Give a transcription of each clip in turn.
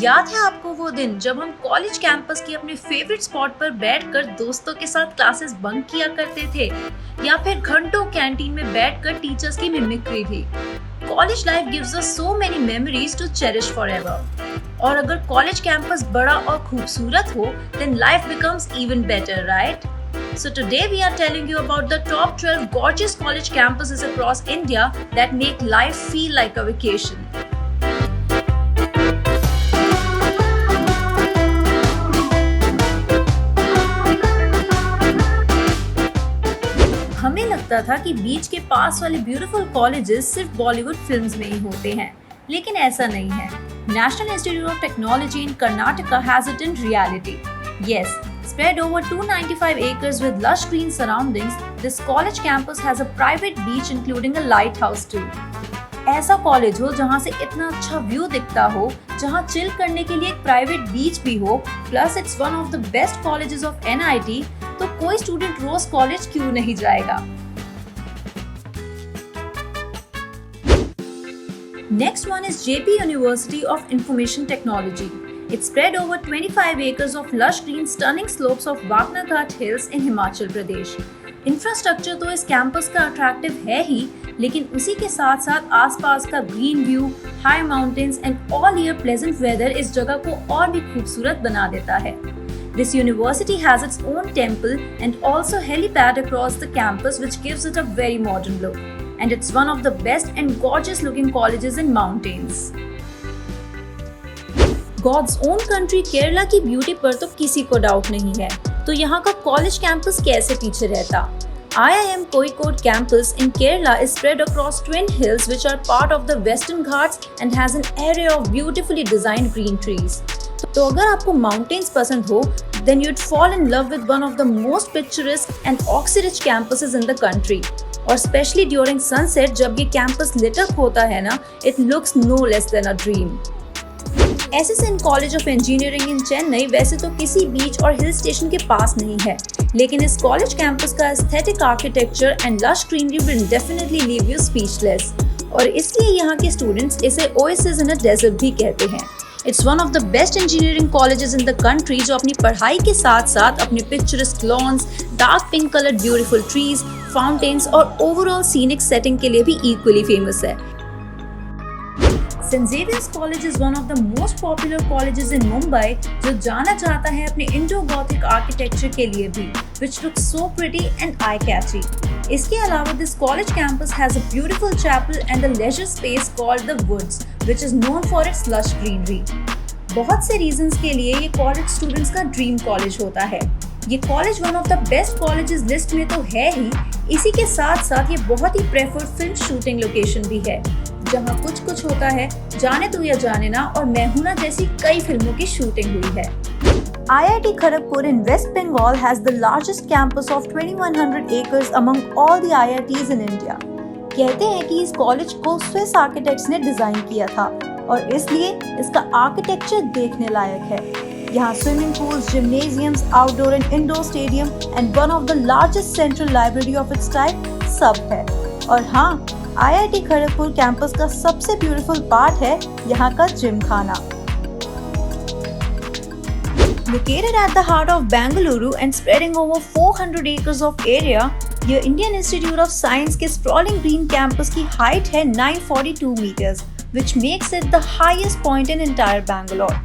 याद है आपको वो दिन जब हम कॉलेज कैंपस की अपने फेवरेट स्पॉट पर बैठकर दोस्तों के साथ क्लासेस बंक किया करते थे या फिर घंटों कैंटीन में बैठकर टीचर्स की मिमिक्री थी। College life gives us so many memories to cherish forever. और अगर कॉलेज कैंपस बड़ा और खूबसूरत हो, then life becomes even better, right? So today we are telling you about the top 12 gorgeous college campuses across India that make life feel like a vacation. हमें लगता था कि बीच के पास वाले ब्यूटीफुल कॉलेजेस सिर्फ बॉलीवुड फिल्म्स में ही होते हैं, लेकिन ऐसा नहीं है। National institute of technology in Karnataka has it in reality. Yes, spread over 295 acres with lush green surroundings, this college campus has a private beach including a lighthouse too. ऐसा college हो जहाँ से इतना अच्छा व्यू दिखता हो, जहाँ चिल करने के लिए एक प्राइवेट बीच भी हो, plus it's one of the best colleges of NIT, तो कोई स्टूडेंट रोज कॉलेज क्यों नहीं जाएगा। Next one is JP University of Information Technology. It's spread over 25 acres of lush green stunning slopes of Wakna Ghat Hills in Himachal Pradesh. Infrastructure तो इस campus का attractive है ही, लेकिन उसी के साथ साथ आसपास का green view, high mountains and all year pleasant weather इस जगह को और भी खूबसूरत बना देता है। This university has its own temple and also helipad across the campus, which gives it a very modern look. And it's one of the best and gorgeous looking colleges in mountains. God's own country Kerala की beauty पर तो किसी को doubt नहीं है, तो यहाँ का कॉलेज कैंपस कैसे पीछे रहता। IIM Kozhikode campus in Kerala is spread across twin hills which are part of the Western Ghats and has an array of beautifully designed green trees. तो अगर आपको माउंटेन्स पसंद हो, then you'd fall in love with one of the most picturesque and oxy-rich campuses in the country. और specially during sunset जब ये campus lit up होता है ना, it looks no less than a dream. SSN college of engineering in Chennai वैसे तो किसी बीच और हिल स्टेशन के पास नहीं है, लेकिन इस कॉलेज कैंपस का aesthetic architecture and lush greenery will definitely leave you speechless, और इसलिए यहाँ के स्टूडेंट्स इसे ओएसिस इन अ डेजर्ट भी कहते हैं। It's one of the best engineering colleges in the country जो अपनी पढ़ाई के साथ साथ अपने picturesque lawns, dark pink coloured beautiful trees, fountains और ओवरऑल सीनिक सेटिंग के लिए भी इक्वली फेमस है। St. Xavier's College is one of the most popular colleges in Mumbai, जो जाना जाता है अपने Indo-Gothic architecture के लिए भी, which looks so pretty and eye-catchy. इसके अलावा this college campus has a beautiful chapel and a leisure space called the Woods, which is known for its lush greenery. बहुत से reasons के लिए ये college students का dream college होता है। ये college one of the best colleges list में तो है ही, इसी के साथ साथ ये बहुत ही प्रेफर्ड फिल्म शूटिंग लोकेशन भी है, जहाँ कुछ कुछ होता है, जाने तू या जाने ना और मैं हूं ना जैसी कई फिल्मों की शूटिंग हुई है। IIT Kharagpur in West Bengal has the largest campus of 2100 acres among all the IITs in India. कहते हैं कि इस कॉलेज को स्विस आर्किटेक्ट्स ने डिजाइन किया था और इसलिए इसका आर्किटेक्चर देखने लायक है। यहाँ swimming pools, gymnasiums, outdoor and indoor stadium and one of the largest central library of its type सब है। और हाँ, IIT खड़गपुर कैंपस का सबसे ब्यूटीफुल पार्ट है यहाँ का जिम खाना। Located at the heart of Bengaluru and spreading over 400 acres of area, ये Indian Institute of Science के sprawling green campus की height है 942 meters, which makes it the highest point in entire Bangalore.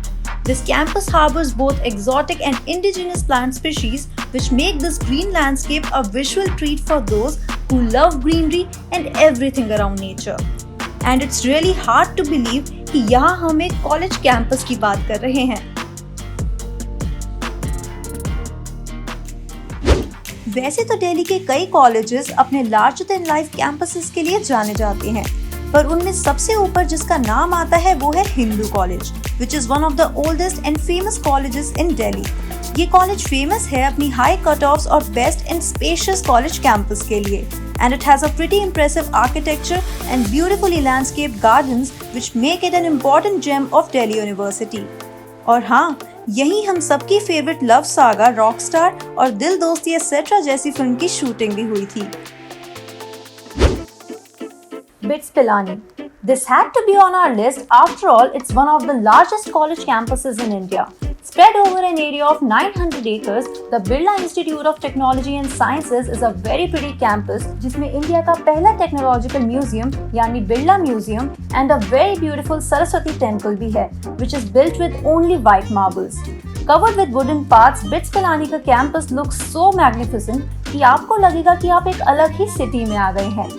This campus harbors both exotic and indigenous plant species, which make this green landscape a visual treat for those who love greenery and everything around nature. And it's really hard to believe कि यहाँ हम एक college campus की बात कर रहे हैं। वैसे तो दिल्ली के कई कॉलेजेस अपने लार्जर देन लाइफ कैंपसेस के लिए जाने जाते हैं, पर उनमें सबसे ऊपर जिसका नाम आता है वो है Hindu college, which is one of the oldest and famous colleges in Delhi. ये कॉलेज फेमस है अपनी हाई कट-ऑफ्स और best and spacious college campus के लिए, and it has a pretty impressive architecture and beautifully landscaped gardens which make it an important gem of Delhi University. और हाँ, यही हम सबकी फेवरेट लव सागा रॉकस्टार और दिल दोस्ती एटसेट्रा जैसी फिल्म की शूटिंग भी हुई थी। Bits Pilani This had to be on our list. After all, it's one of the largest college campuses in India. Spread over an area of 900 acres, the Birla Institute of Technology and Sciences is a very pretty campus जिसमें India का पहला technological museum यानी Birla museum and a very beautiful Saraswati temple भी है, which is built with only white marbles. Covered with wooden paths, BITS Pilani का campus looks so magnificent कि आपको लगेगा कि आप एक अलग ही सिटी में आ गए हैं.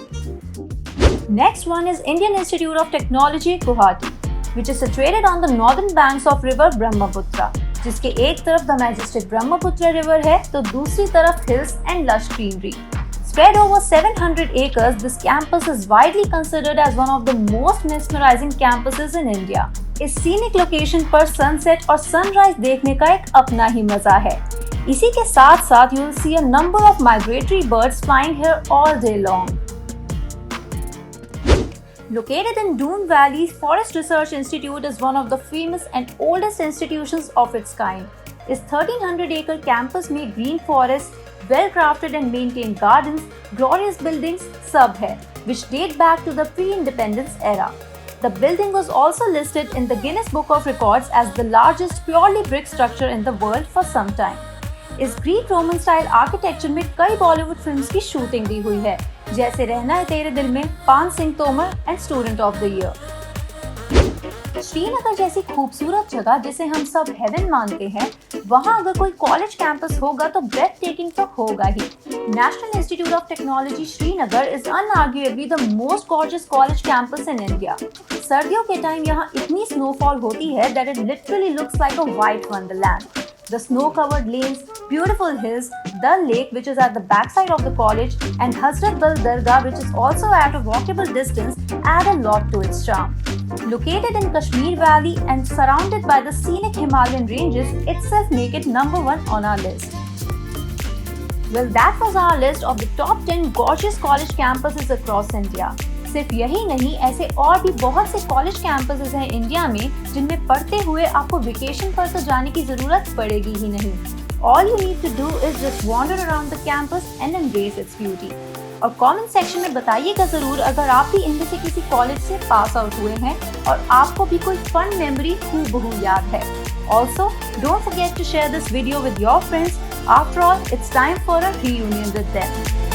Next one is Indian Institute of Technology, Guwahati, which is situated on the northern banks of river Brahmaputra, जिसके एक तरफ the majestic Brahmaputra river है तो दूसरी तरफ hills and lush greenery. Spread over 700 acres, this campus is widely considered as one of the most mesmerizing campuses in India. इस scenic location पर sunset और sunrise देखने का एक अपना ही मजा है. इसी के साथ साथ you will see a number of migratory birds flying here all day long. Located in Doon Valley, Forest Research Institute is one of the famous and oldest institutions of its kind. इस 1300-acre campus में green forests, well-crafted and maintained gardens, glorious buildings सब है, which date back to the pre-independence era. The building was also listed in the Guinness Book of Records as the largest purely brick structure in the world for some time. इस Greek Roman style architecture में कई Bollywood films की shooting भी हुई है, जैसे रहना है तेरे दिल में, पान Singh Tomar and student of the year. Srinagar जैसी खूबसूरत जगह जिसे हम सब हेवन मानते हैं, वहाँ अगर कोई कॉलेज कैंपस होगा तो ब्रेथ टेकिंग तो होगा ही. National institute of technology Srinagar is unarguably the most gorgeous college campus in India. सर्दियों के टाइम यहाँ इतनी स्नोफॉल होती है that it literally looks like a white wonderland. The snow-covered lanes, beautiful hills, Dal Lake which is at the backside of the college and Hazrat Bal Dargah which is also at a walkable distance add a lot to its charm. Located in Kashmir Valley and surrounded by the scenic Himalayan ranges itself make it number 1 on our list. Well, that was our list of the top 10 gorgeous college campuses across India. सिर्फ यही नहीं, ऐसे और भी बहुत से college campuses हैं India में जिनमें पढ़ते हुए आपको वेकेशन पर तो जाने की जरूरत पड़ेगी ही नहीं. All you need to do is just wander around the campus and embrace its beauty. और कमेंट सेक्शन में बताइएगा जरूर अगर आप भी इनमें से किसी कॉलेज से पास आउट हुए हैं और आपको भी कोई फन मेमोरी हूबहू याद है. Also, don't forget to share this video with your friends. After all, it's time for a reunion with them.